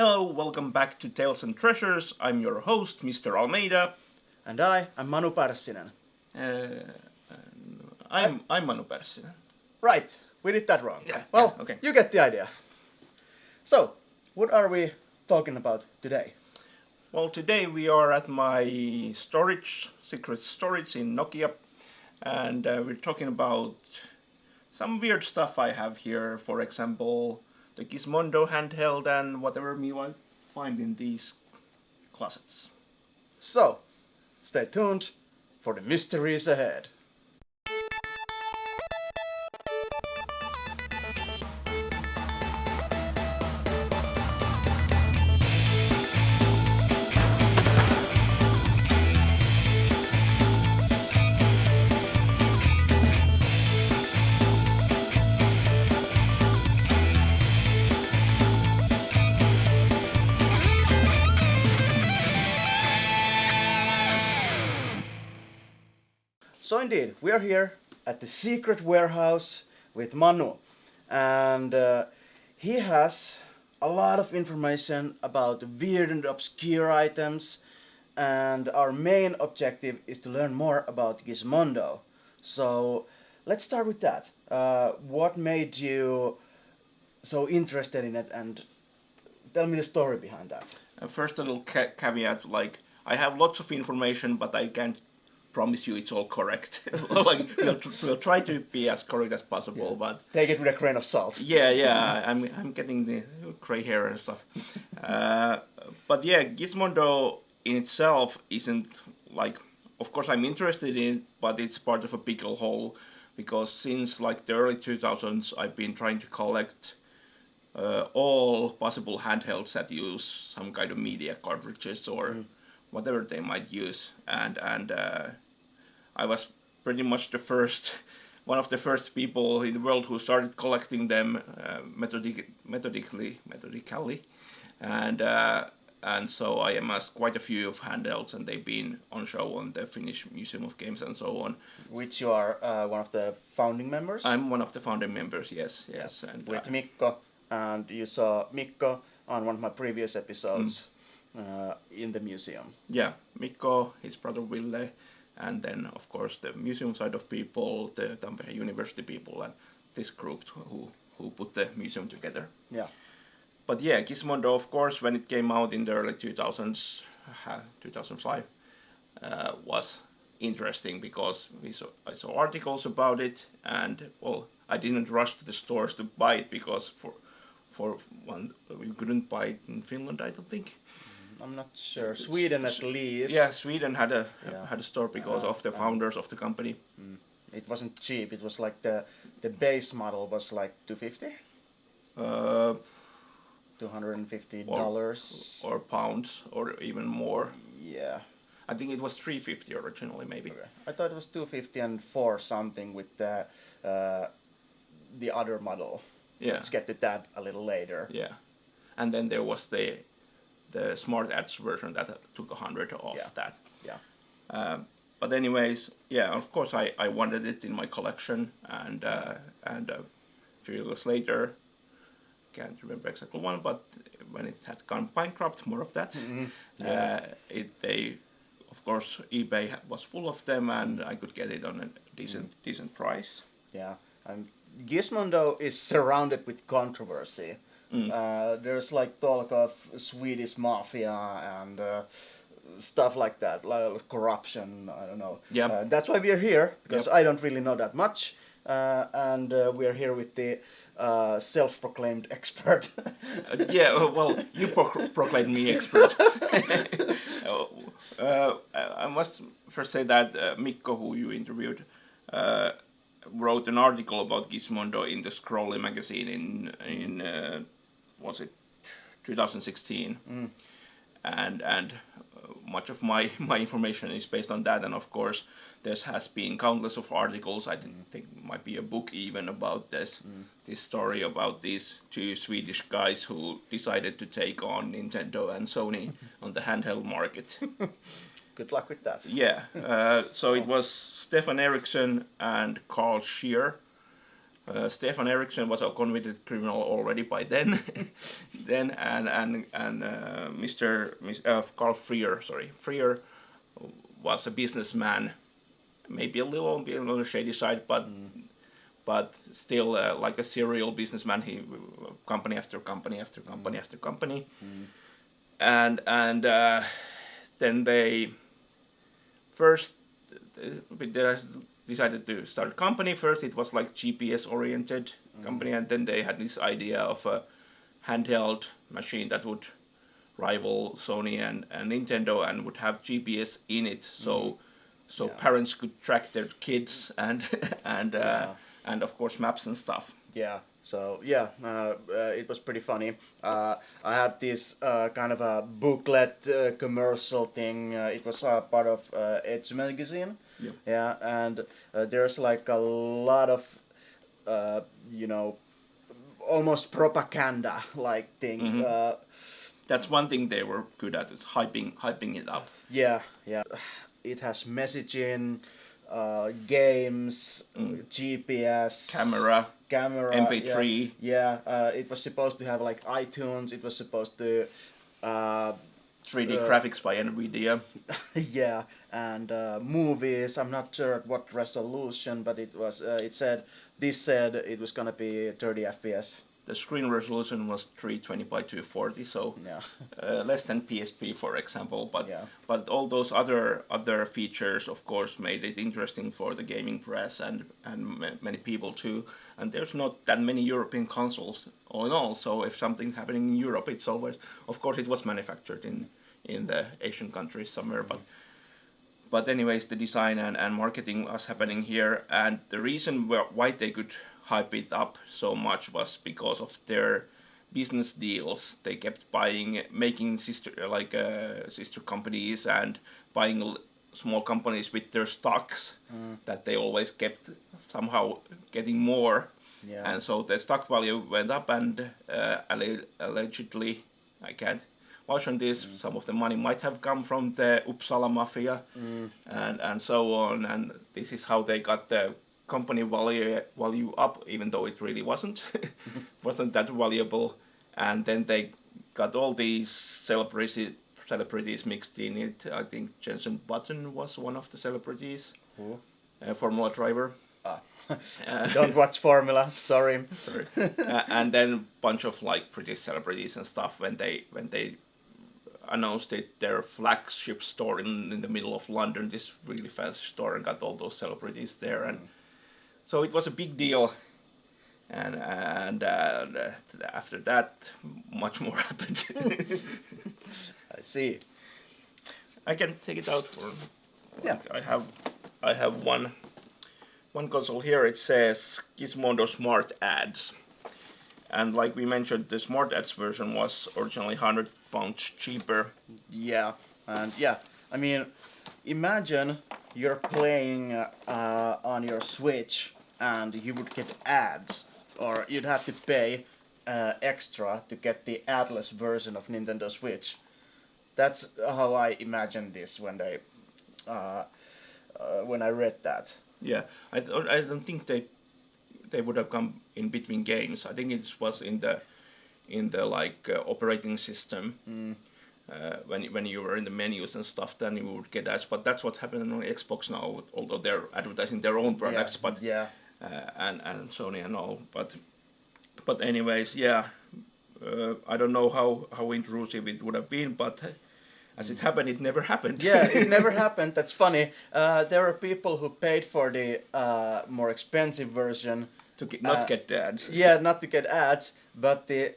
Hello, welcome back to Tales and Treasures. I'm your host, Mr. Almeida. And I'm Manu Pärssinen. Uh, I'm Manu Pärssinen. Right, we did that wrong. Yeah, Well, yeah, okay. You get the idea. So, what are we talking about today? Well, today we are at my secret storage in Nokia, and we're talking about some weird stuff I have here. For example, the Gizmondo handheld and whatever me I find in these closets. So, stay tuned for the mysteries ahead. So indeed, we are here at the secret warehouse with Manu, and he has a lot of information about weird and obscure items, and our main objective is to learn more about Gizmondo. So let's start with that. What made you so interested in it, and tell me the story behind that. First, a little caveat: like I have lots of information, but I can't promise you it's all correct. Like we'll try to be as correct as possible, but Take it with a grain of salt. yeah, I'm getting the gray hair and stuff. But yeah, Gizmondo in itself isn't like. Of course, I'm interested in it, but it's part of a bigger whole because since like the early 2000s, I've been trying to collect all possible handhelds that use some kind of media cartridges or whatever they might use, and I was pretty much one of the first people in the world who started collecting them methodically, and so I amassed quite a few of handhelds, and they've been on show on the Finnish Museum of Games and so on. Which you are one of the founding members? I'm one of the founding members, yes, and with Mikko, and you saw Mikko on one of my previous episodes in the museum. Yeah, Mikko, his brother Ville, and then of course the museum side of people, the Tampere University people, and this group who put the museum together. Yeah. But yeah, Gizmondo, of course, when it came out in the early 2000s, 2005, was interesting because I saw articles about it, and well, I didn't rush to the stores to buy it because for one, we couldn't buy it in Finland, I don't think. I'm not sure. Sweden at least. Yeah, Sweden had a store because of the founders of the company. It wasn't cheap. It was like the base model was like $250. $250 or pounds or even more. Yeah. I think it was $350 originally, maybe. Okay. I thought it was $250 and $4 something with the other model. Yeah. Let's get to that a little later. Yeah, and then there was the Smart Edge version that took $100 off that. Yeah. But anyways, yeah, of course I wanted it in my collection, and a few years later, can't remember exactly one, but when it had gone bankrupt, more of that. They, of course, eBay was full of them, and I could get it on a decent price. Yeah, and Gizmondo is surrounded with controversy. There's like talk of Swedish mafia and stuff like that, like corruption. I don't know. Yeah. That's why we are here, because I don't really know that much, and we are here with the self-proclaimed expert. Well, you proclaimed me expert. I must first say that Mikko, who you interviewed, wrote an article about Gizmondo in the Scrolly magazine in was it 2016, and much of my information is based on that, and of course there has been countless of articles. I didn't think it might be a book even about this story about these two Swedish guys who decided to take on Nintendo and Sony on the handheld market. Good luck with that. Yeah, so it was Stefan Eriksson and Carl Scheer Stefan Eriksson was a convicted criminal already by then, and Carl Freer was a businessman, maybe a little on the shady side, but still like a serial businessman. He company after company after company after company, and then they first they decided to start a company. First it was like GPS oriented company, and then they had this idea of a handheld machine that would rival Sony and Nintendo and would have GPS in it, so parents could track their kids and and of course maps and stuff. Yeah. So it was pretty funny. I had this kind of a booklet commercial thing. It was part of Edge magazine. Yeah. Yeah, and there's like a lot of almost propaganda like thing. That's one thing they were good at, is hyping it up. Yeah. It has messaging, games, GPS, Camera, MP3. Yeah. It was supposed to have like iTunes. It was supposed to 3D graphics by NVIDIA. yeah, and movies. I'm not sure at what resolution, but it was. It said it was gonna be 30 FPS. The screen resolution was 320 by 240, so less than PSP, for example. But all those other features, of course, made it interesting for the gaming press and many people too. And there's not that many European consoles all in all. So if something's happening in Europe, it's always, of course, it was manufactured in the Asian countries somewhere. But anyways, the design and marketing was happening here, and the reason why they could hype it up so much was because of their business deals. They kept making sister companies and buying small companies with their stocks that they always kept somehow getting more. Yeah. And so the stock value went up, and allegedly, I can't vouch on this, some of the money might have come from the Uppsala mafia and so on, and this is how they got the company value up, even though it really wasn't that valuable. And then they got all these celebrities mixed in it. I think Jensen Button was one of the celebrities. Formula driver. Don't watch Formula, sorry. And then bunch of like British celebrities and stuff when they announced their flagship store in the middle of London, this really fancy store, and got all those celebrities there, and so it was a big deal, and after that, much more happened. I see. I can take it out for. Yeah. I have one console here. It says Gizmondo Smart Ads, and like we mentioned, the Smart Ads version was originally £100 cheaper. Yeah, and I mean, imagine you're playing on your Switch and you would get ads, or you'd have to pay extra to get the adless version of Nintendo Switch. That's how I imagined this when I read that. Yeah, I don't think they would have come in between games. I think it was in the like operating system. When you were in the menus and stuff, then you would get ads. But that's what happened on Xbox now, although they're advertising their own products. And Sony and all. But anyways, I don't know how intrusive it would have been, but as it happened, it never happened. Yeah, it never happened. That's funny. There are people who paid for the more expensive version to not get the ads. Yeah, not to get ads, but the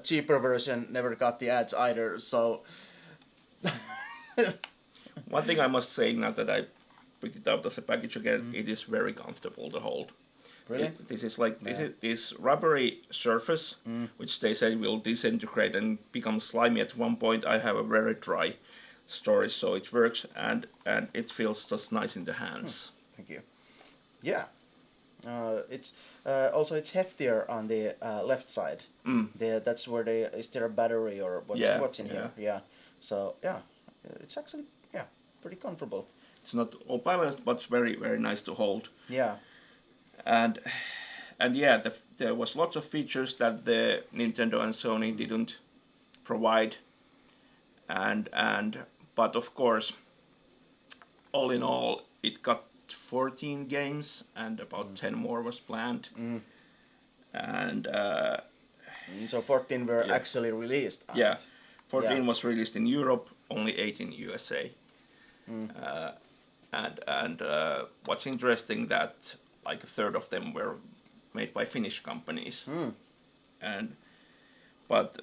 cheaper version never got the ads either. So one thing I must say, now that I picked it out of the package again, it is very comfortable to hold. Really? This is like this rubbery surface, which they say will disintegrate and become slimy at one point. I have a very dry storage, so it works, and it feels just nice in the hands. Thank you. Yeah. It's also it's heftier on the left side. That's where is there a battery or what's in here? Yeah. So it's actually pretty comfortable. It's not all balanced, but very very nice to hold. Yeah. And and yeah, there was lots of features that the Nintendo and Sony didn't provide, and but of course, all in all, it got 14 games, and about 10 more was planned, and So 14 were yeah. actually released. Yeah, 14 Yeah. was released in Europe, only 8 in USA. And what's interesting that like a third of them were made by Finnish companies. And but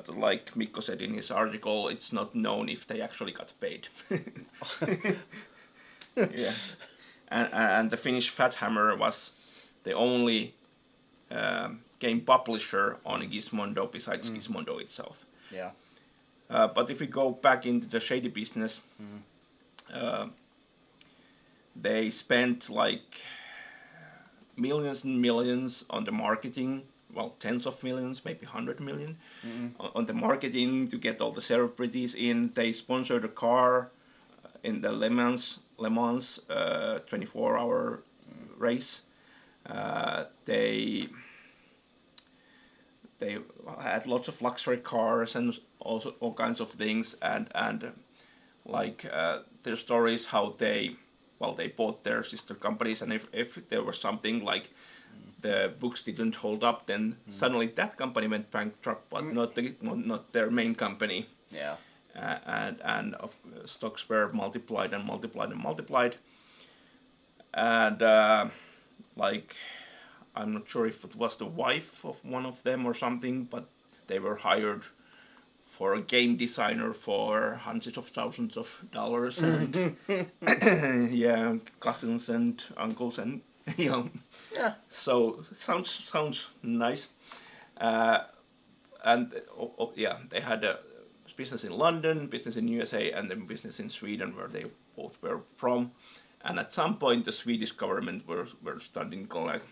like Mikko said in his article, it's not known if they actually got paid. Yeah, and the Finnish Fat Hammer was the only game publisher on Gizmondo besides Gizmondo itself. Yeah. But if we go back into the shady business, they spent like millions and millions on the marketing. Well, tens of millions, maybe 100 million on the marketing to get all the celebrities in. They sponsored a car in the Le Mans 24-hour race. They had lots of luxury cars and also all kinds of things, and like their stories how they bought their sister companies, and if there was something like the books didn't hold up, then suddenly that company went bankrupt, but not their main company. Yeah. And stocks were multiplied and multiplied and multiplied, and like I'm not sure if it was the wife of one of them or something, but they were hired for a game designer for hundreds of thousands of dollars, and yeah, cousins and uncles, and you know, Yeah. so sounds nice, and yeah, they had a business in London, business in USA, and then business in Sweden, where they both were from. And at some point, the Swedish government were starting to go like,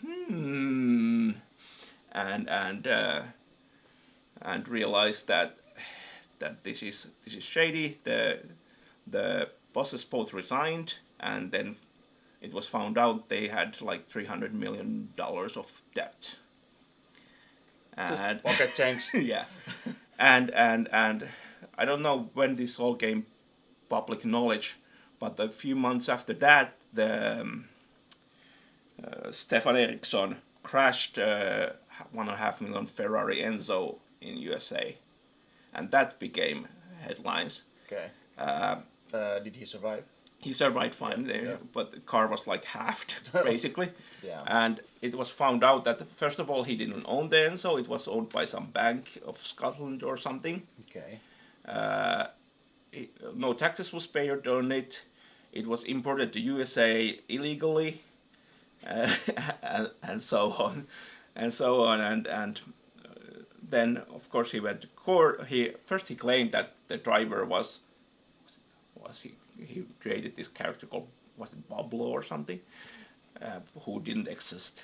and realized that this is shady. The bosses both resigned, and then it was found out they had like $300 million of debt. Just And pocket change. yeah, and I don't know when this all came public knowledge, but a few months after that, the Stefan Eriksson crashed $1.5 million Ferrari Enzo in USA, and that became headlines. Okay. Did he survive? He survived fine, but the car was like halved, basically. Yeah. And it was found out that, first of all, he didn't own the Enzo. It was owned by some bank of Scotland or something. Okay. No taxes was paid on it. It was imported to USA illegally, and so on, and so on. And then, of course, he went to court. He claimed that the driver was he created this character called, was it Pablo or something, who didn't exist.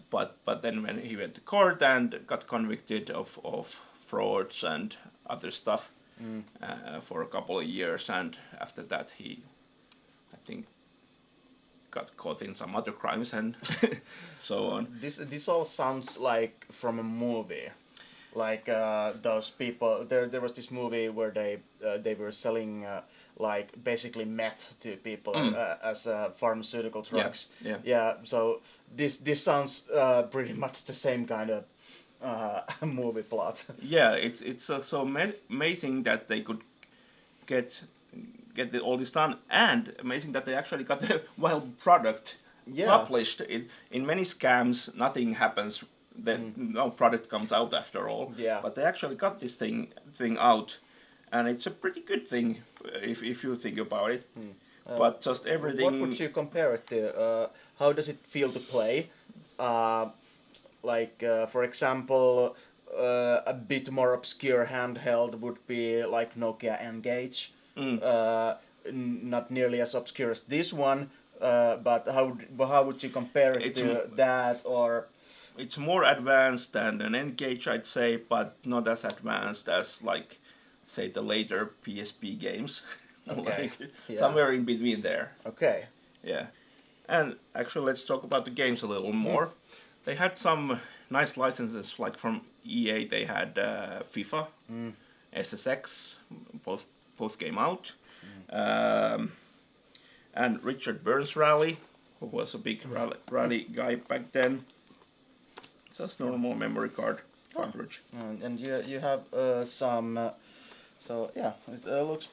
But then when he went to court and got convicted of frauds and other stuff for a couple of years, and after that he, I think, got caught in some other crimes and so on. This all sounds like from a movie. Like those people, there was this movie where they were selling like basically meth to people as pharmaceutical drugs. Yeah. So this sounds pretty much the same kind of movie plot. Yeah, it's so amazing that they could get all this done, and amazing that they actually got the wild product published. In many scams, nothing happens. Then no product comes out after all. Yeah. But they actually got this thing out, and it's a pretty good thing if you think about it. But just everything. What would you compare it to? How does it feel to play? For example, a bit more obscure handheld would be like Nokia N-Gage. Not nearly as obscure as this one, but how would you compare it to that or? It's more advanced than an N-Gage, I'd say, but not as advanced as, like, say, the later PSP games. Okay. Somewhere in between there. Okay. Yeah. And actually, let's talk about the games a little more. they had some nice licenses, like from EA. They had FIFA, SSX, both came out, and Richard Burns Rally, who was a big rally guy back then. Just normal memory card cartridge. And you have some. So yeah, it looks.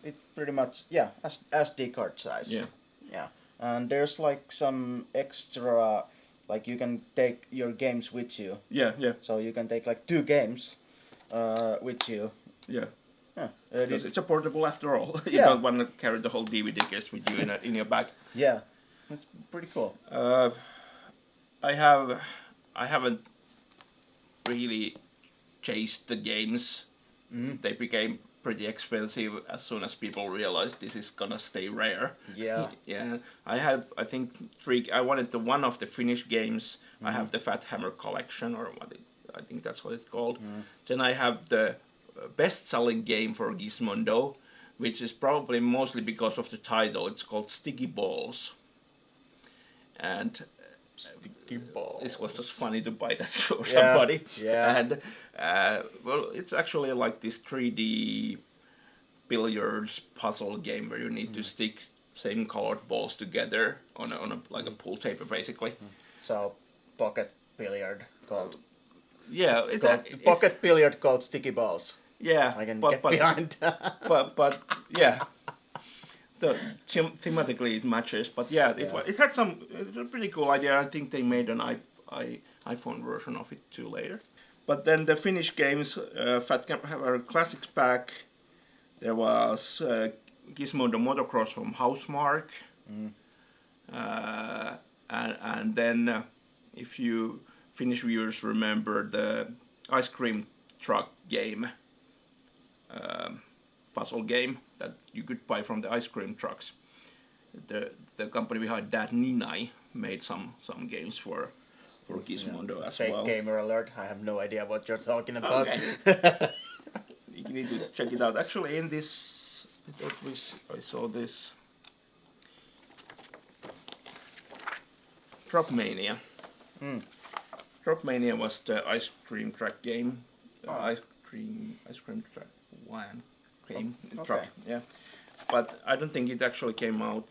It pretty much SD card size. Yeah. Yeah, and there's like some extra, like you can take your games with you. Yeah. So you can take like 2 games, with you. Yeah. Yeah. Because it's a portable after all. You Yeah. don't want to carry the whole DVD case with you in your bag. Yeah, that's pretty cool. I haven't really chased the games. They became pretty expensive as soon as people realized this is gonna stay rare. Yeah. Yeah. I think 3. I wanted one of the Finnish games. I have the Fat Hammer collection, or I think that's what it's called. Then I have the best-selling game for Gizmondo, which is probably mostly because of the title. It's called Sticky Balls. And Sticky balls. this was just funny to buy that for somebody. Yeah. And well, it's actually like this 3D billiards puzzle game where you need to stick same colored balls together on a pool table, basically. So pocket billiard called. Yeah, Pocket billiard called Sticky Balls. Yeah, I can get behind. but yeah, thematically it matches. But yeah, it had some. It was a pretty cool idea. I think they made an iPhone version of it too later. But then the Finnish games, Fat Hammer Classics pack. There was Gizmondo Motocross from Housemarque, and then if you Finnish viewers remember the ice cream truck game, puzzle game that you could buy from the ice cream trucks. The company behind that, Ninai, made some games for Gizmondo as Fake well. gamer alert! I have no idea what you're talking about. Okay. You need to check it out. Actually, in this, I saw this Dropmania. Dropmania was the ice cream track game. Ice cream track one game truck. Yeah, but I don't think it actually came out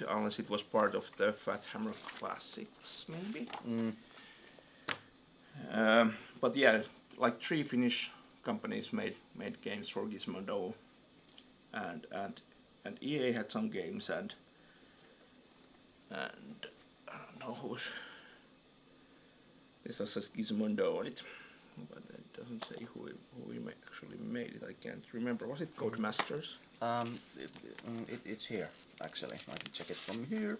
unless it was part of the Fat Hammer Classics, maybe. But yeah, like 3 Finnish companies made games for Gizmondo, and EA had some games, and I don't know who's. This says Gizmondo on it, but it doesn't say who actually made it. I can't remember. Was it Codemasters? It's here actually. I can check it from here.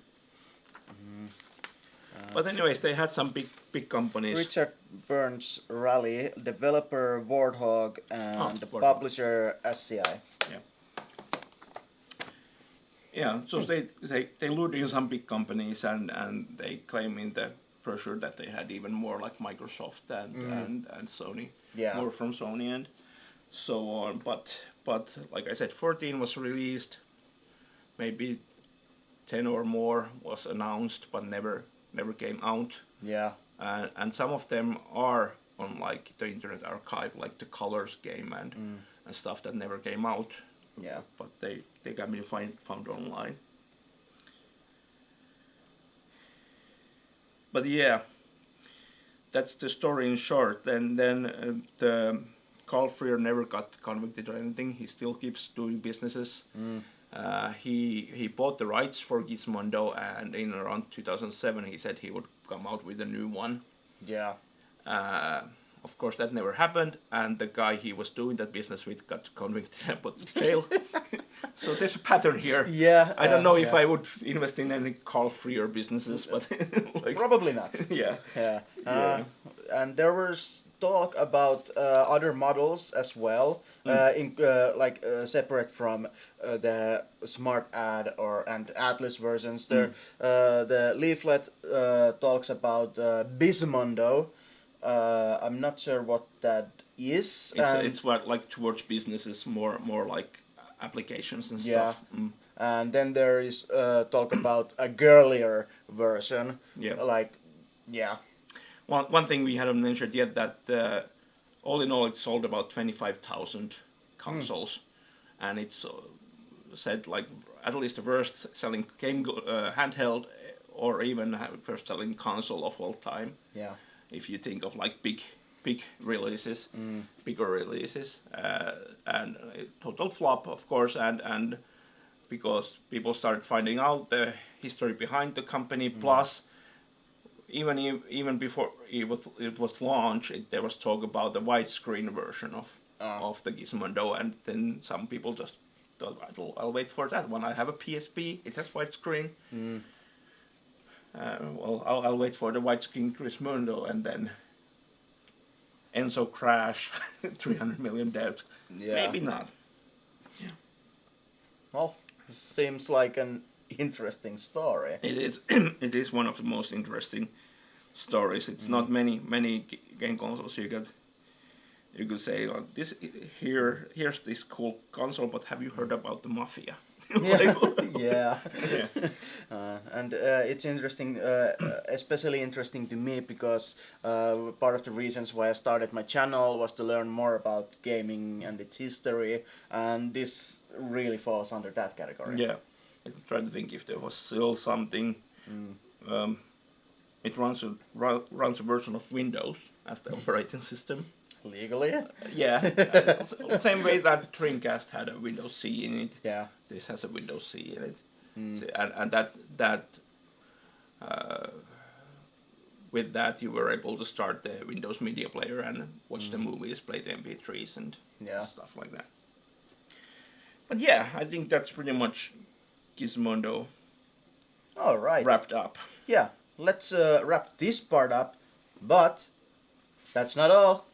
But anyways, they had some big companies. Richard Burns Rally, developer Warthog, and Warthog. publisher SCI. Yeah, so they lured in some big companies, and they claim in the brochure that they had even more like Microsoft and Sony, more from Sony and so on. But like I said, 14 was released, maybe 10 or more was announced, but never came out. Yeah. And some of them are on like the Internet Archive, like the Colors game and stuff that never came out. Yeah. But they can be found online. But yeah, that's the story in short. Then the Carl Freer never got convicted or anything. He still keeps doing businesses. He bought the rights for Gizmondo, and in around 2007 he said he would come out with a new one. Yeah. Of course that never happened, and the guy he was doing that business with got convicted and put to jail. So there's a pattern here. Yeah. I don't know if I would invest in any Carl Freer businesses, but like, probably not. Yeah. Yeah. And there was talk about other models as well, separate from the Smart Ad and Atlas versions. There, the leaflet talks about Gizmondo. I'm not sure what that is. It's what like towards businesses, more like applications and stuff. And then there is talk about a girlier version, like Yeah. One thing we hadn't mentioned yet that all in all it sold about 25,000 consoles, and it's said like at least the worst selling handheld or even first selling console of all time. Yeah. If you think of like big releases, bigger releases, and total flop of course, and because people started finding out the history behind the company, plus even before it was launched, there was talk about the widescreen version of the Gizmondo, and then some people just thought, I'll wait for that one. I have a PSP, it has widescreen. Well, I'll wait for the widescreen Gizmondo, and then Enzo crash, 300 million debt. Yeah. Maybe not. Well, seems like an interesting story. It is. It is one of the most interesting stories. It's not many game consoles you could say like this. Here's this cool console, but have you heard about the Mafia? Yeah. And it's interesting, especially interesting to me because part of the reasons why I started my channel was to learn more about gaming and its history, and this really falls under that category. Yeah, I'm trying to think if there was still something. It runs a version of Windows as the operating system. Legally? Yeah, same way that Dreamcast had a Windows C in it. Yeah. This has a Windows C in it, and that with that you were able to start the Windows Media Player and watch the movies, play the MP3s and stuff like that. But yeah, I think that's pretty much Gizmondo All right. wrapped up. Yeah, let's wrap this part up, but that's not all.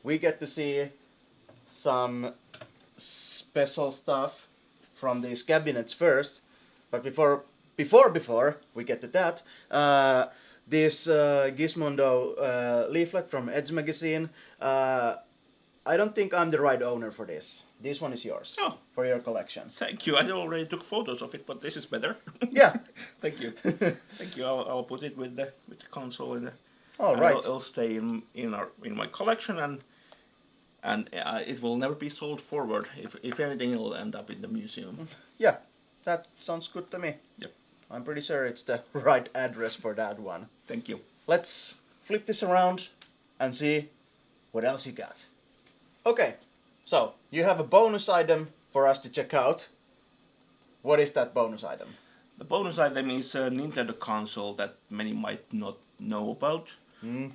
We get to see some special stuff from these cabinets first, but before we get to that, this Gizmondo leaflet from Edge magazine, I don't think I'm the right owner for this. This one is yours. Oh. For your collection. Thank you. I already took photos of it, but this is better. Yeah. Thank you. Thank you. I'll put it with the console in the. All right. It'll stay in my collection, and it will never be sold forward. If anything, it'll end up in the museum. Yeah, that sounds good to me. Yep. I'm pretty sure it's the right address for that one. Thank you. Let's flip this around and see what else you got. Okay, so you have a bonus item for us to check out. What is that bonus item? The bonus item is a Nintendo console that many might not know about.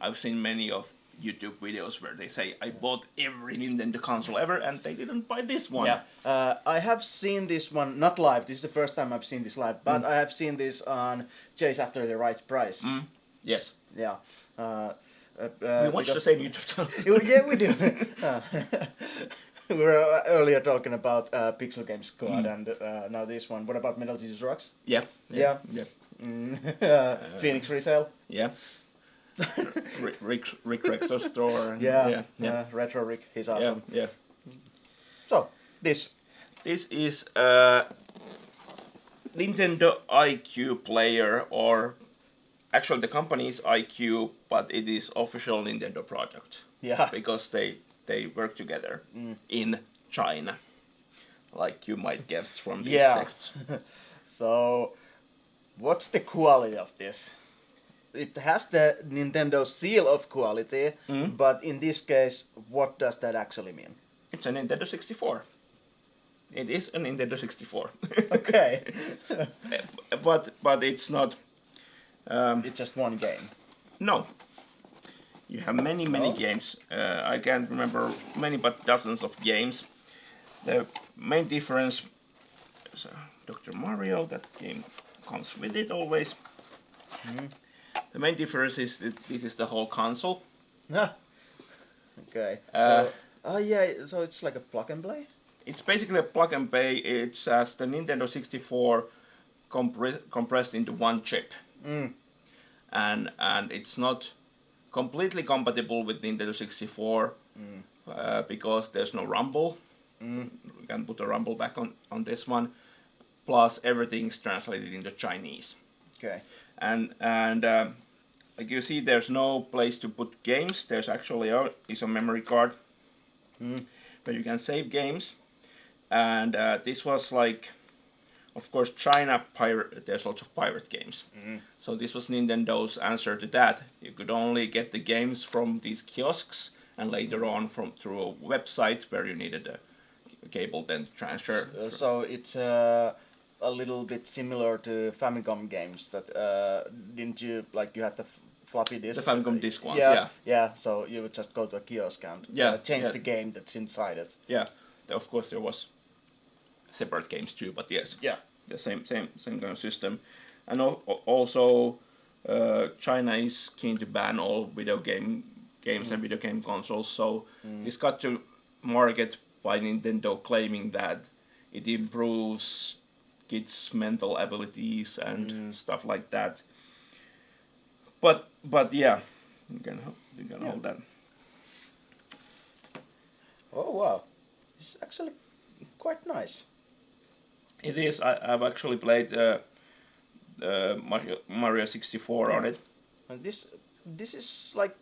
I've seen many of YouTube videos where they say, I bought every Nintendo console ever, and they didn't buy this one. Yeah, I have seen this one, not live, this is the first time I've seen this live, but I have seen this on Chase After the Right Price. Yes. Yeah. We watch the same YouTube channel. Yeah, we do. We were earlier talking about Pixel Game Squad and now this one. What about Metal Jesus Rocks? Yeah. Phoenix Resale? Yeah. Rick Rector store. And Yeah. Retro Rick, he's awesome. Yeah. So, this is Nintendo IQ player, or actually the company is IQ, but it is official Nintendo product. Yeah. Because they work together in China, like you might guess from these texts. So, what's the quality of this? It has the Nintendo seal of quality, but in this case, what does that actually mean? It's a Nintendo 64. It is a Nintendo 64. Okay. but it's not. It's just one game. No. You have many games. I can't remember many, but dozens of games. The main difference is Dr. Mario. That game comes with it always. The main difference is that this is the whole console. Okay. So it's like a plug and play? It's basically a plug and play. It's as the Nintendo 64 compressed into one chip. And it's not completely compatible with Nintendo 64 because there's no rumble. We can put a rumble back on this one. Plus everything's translated into Chinese. Okay. And like you see, there's no place to put games. There's actually is a memory card where you can save games, and this was like, of course, China pirate. There's lots of pirate games, so this was Nintendo's answer to that. You could only get the games from these kiosks, and later on through a website where you needed a cable then transfer. So it's a little bit similar to Famicom games that didn't you like you had the floppy disk? The Famicom disk ones, yeah. Yeah, so you would just go to a kiosk and change the game that's inside it. Yeah, of course there was separate games too, but yes. Yeah. The same kind of system. And also China is keen to ban all video games and video game consoles, so this got to market by Nintendo claiming that it improves kids' mental abilities and stuff like that. But yeah, you can hold that. Oh wow, it's actually quite nice. It is. I've actually played Mario 64 on it. And this is like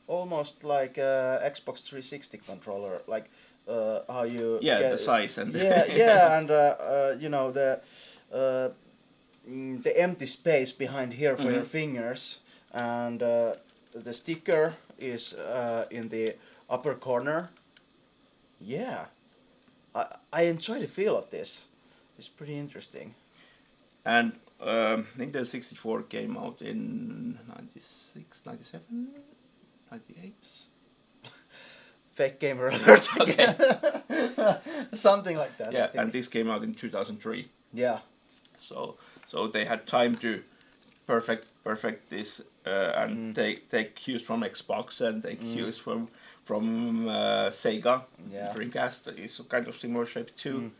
almost like a Xbox 360 controller, like how you the size and and you know the empty space behind here for your fingers, and the sticker is in the upper corner. Yeah, I enjoy the feel of this. It's pretty interesting. And Nintendo 64 came out in 96, 97, 98. Fake gamer alert. Okay. Something like that. Yeah, and this came out in 2003. Yeah. So they had time to perfect this and take cues from Xbox and take cues from Sega. Yeah. Dreamcast is kind of similar shape too.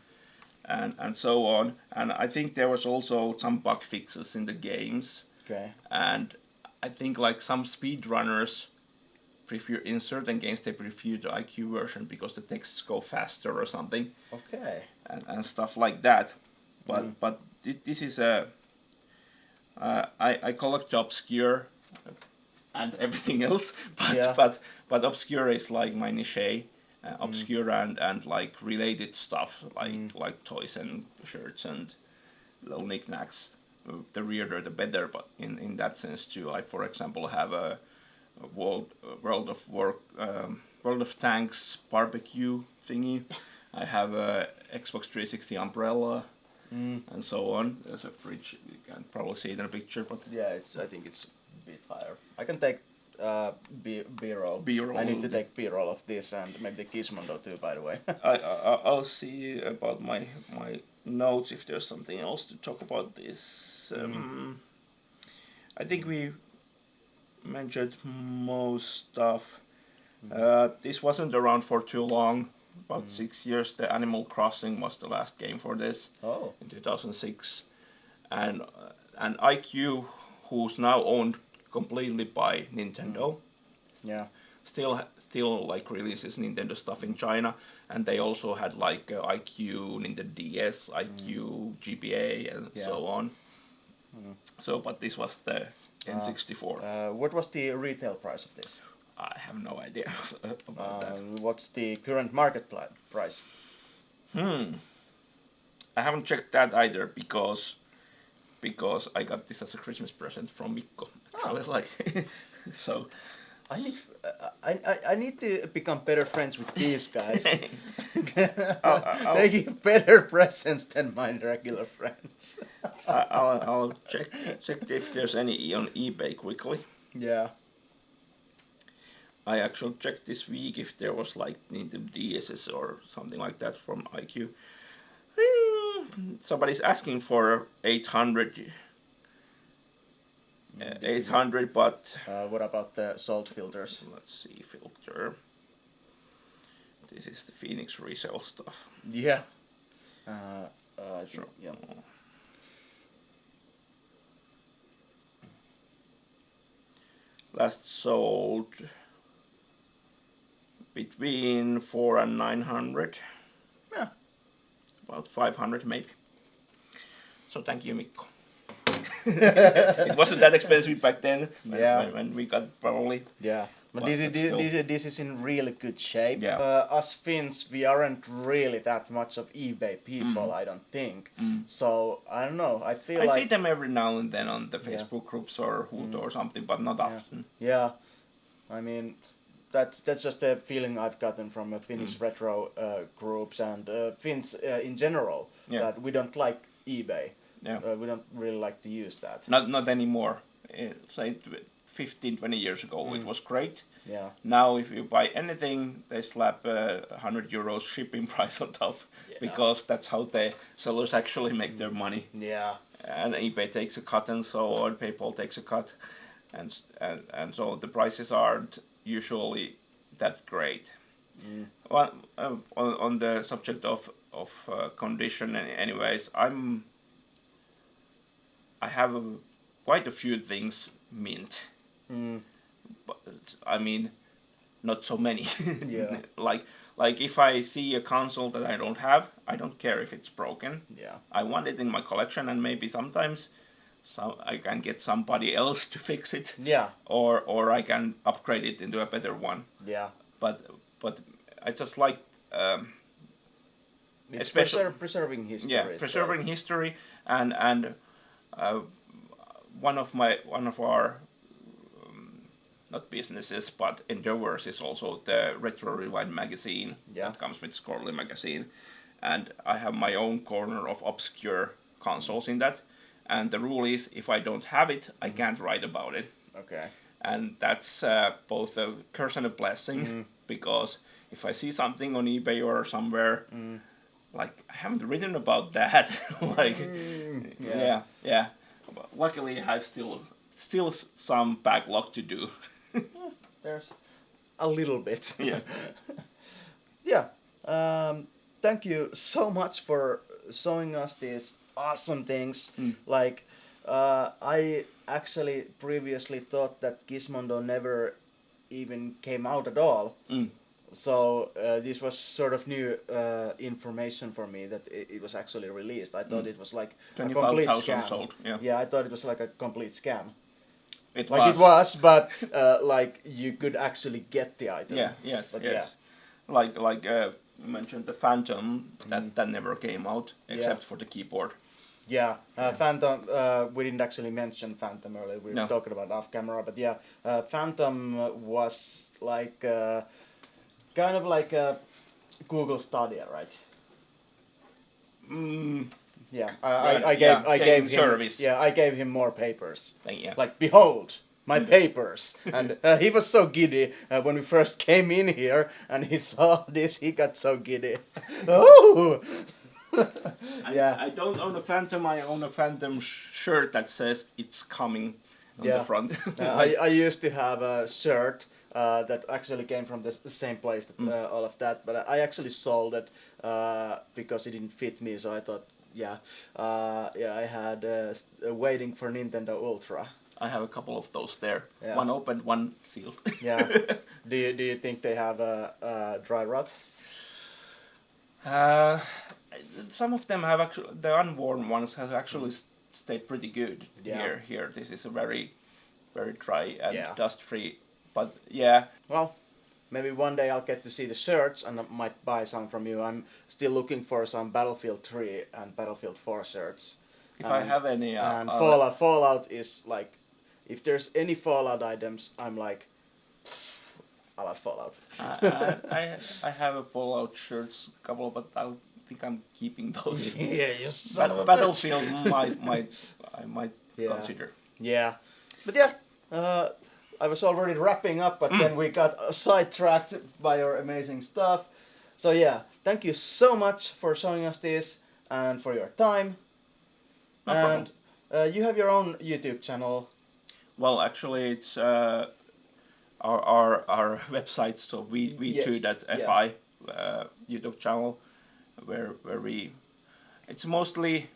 And so on. And I think there was also some bug fixes in the games. Okay. And I think like some speedrunners prefer in certain games they prefer the IQ version because the texts go faster or something. Okay. And stuff like that. But this is a I collect obscure and everything else, but obscure is like my niche. Obscure and like related stuff like toys and shirts and little knickknacks. The weirder the better, but in that sense too. I for example have a World of Tanks barbecue thingy. I have a Xbox 360 umbrella and so on. There's a fridge. You can probably see it in a picture, but yeah, I think it's a bit higher. I can take B-roll. B-roll. I need to take B-roll of this and maybe the Gizmondo too, by the way. I'll see about my notes if there's something else to talk about this. I think we mentioned most stuff. This wasn't around for too long, about 6 years. The Animal Crossing was the last game for this in 2006. And IQ, who's now owned completely by Nintendo. Yeah. Still like releases Nintendo stuff in China, and they also had like IQ, Nintendo DS, IQ, GBA, and so on. So, but this was the N64. What was the retail price of this? I have no idea about that. What's the current market price? I haven't checked that either because I got this as a Christmas present from Mikko. Like, so. I need to become better friends with these guys. They give better presents than my regular friends. I'll check if there's any on eBay quickly. Yeah. I actually checked this week if there was like Nintendo DS's or something like that from IQ. Somebody's asking for 800. 800, but what about the salt filters? Let's see, filter. This is the Phoenix resale stuff. Yeah. Sure. Yeah. Last sold between 400 and 900. Yeah. About 500 maybe. So thank you, Mikko. It wasn't that expensive back then when we got probably. Yeah. But this is in really good shape. Yeah. Us Finns, we aren't really that much of eBay people, I don't think. So, I don't know, I feel I see them every now and then on the Facebook groups or Hoot or something, but not often. Yeah, I mean, that's just a feeling I've gotten from Finnish retro groups and Finns in general, that we don't like eBay. Yeah. We don't really like to use that. Not anymore. Say 15, 20 years ago it was great. Yeah. Now if you buy anything, they slap €100 shipping price on top, because that's how the sellers actually make their money. Yeah. And eBay takes a cut, and so on. PayPal takes a cut, and so the prices aren't usually that great. Well, on the subject of condition, anyways, I have quite a few things mint. But I mean, not so many. Yeah. Like if I see a console that I don't have, I don't care if it's broken. Yeah. I want it in my collection, and maybe sometimes I can get somebody else to fix it. Yeah. Or I can upgrade it into a better one. Yeah. But I just like It's especially preserving history. yeah, preserving history, and one of our not businesses but endeavors is also the Retro Rewind magazine that comes with Scorley magazine, and I have my own corner of obscure consoles in that, and the rule is if I don't have it, I can't write about it. Okay. And that's both a curse and a blessing, because if I see something on eBay or somewhere, like I haven't written about that, like yeah. But luckily, I have still some backlog to do. There's a little bit. Yeah. Yeah. Thank you so much for showing us these awesome things. Like, I actually previously thought that Gizmondo never even came out at all. So this was sort of new information for me that it was actually released. I thought it was like a complete scam. Sold. Yeah, I thought it was like a complete scam. It was, but like you could actually get the item. Yeah. Yes. But yes. Like you mentioned the Phantom that never came out except for the keyboard. Yeah, Phantom. We didn't actually mention Phantom earlier. We were talking about off camera, but yeah, Phantom was like kind of like a Google Stadia, right? Yeah, I gave him service. Yeah, I gave him more papers. Yeah. Like, behold, my papers. And he was so giddy when we first came in here, and he saw this. He got so giddy. Oh. Yeah. I don't own a Phantom. I own a Phantom shirt that says "It's coming" on the front. I used to have a shirt that actually came from the same place that all of that, but I actually sold it because it didn't fit me. So I thought, I had waiting for Nintendo Ultra. I have a couple of those there. Yeah. One opened, one sealed. Yeah. Do you think they have a dry rot? Some of them have actually. The unworn ones have actually stayed pretty good. Yeah. Here. This is a very, very dry and dust-free. But yeah. Well, maybe one day I'll get to see the shirts and I might buy some from you. I'm still looking for some Battlefield 3 and Battlefield 4 shirts. If I have any... and Fallout is like... If there's any Fallout items, I'm like... I love Fallout. I have a Fallout shirts, couple, but I think I'm keeping those. Yeah, you son of a Battlefield I might consider. Yeah. But yeah, I was already wrapping up, but then we got sidetracked by your amazing stuff. So yeah, thank you so much for showing us this and for your time. No problem. You have your own YouTube channel. Well, actually, it's our website, so we2.fi YouTube channel, where we it's mostly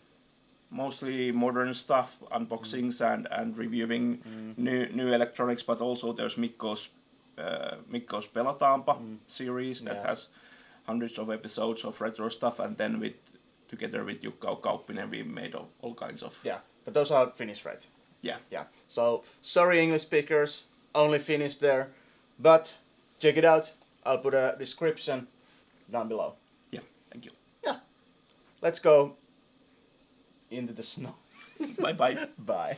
modern stuff, unboxings and reviewing new electronics, but also there's Mikko's Pelataanpa series that has hundreds of episodes of retro stuff, and then together with Jukka Kauppinen we made all kinds of But those are Finnish, right? Yeah. Yeah. So sorry, English speakers, only Finnish there, but check it out. I'll put a description down below. Yeah. Thank you. Yeah. Let's go into the snow. Bye bye. Bye.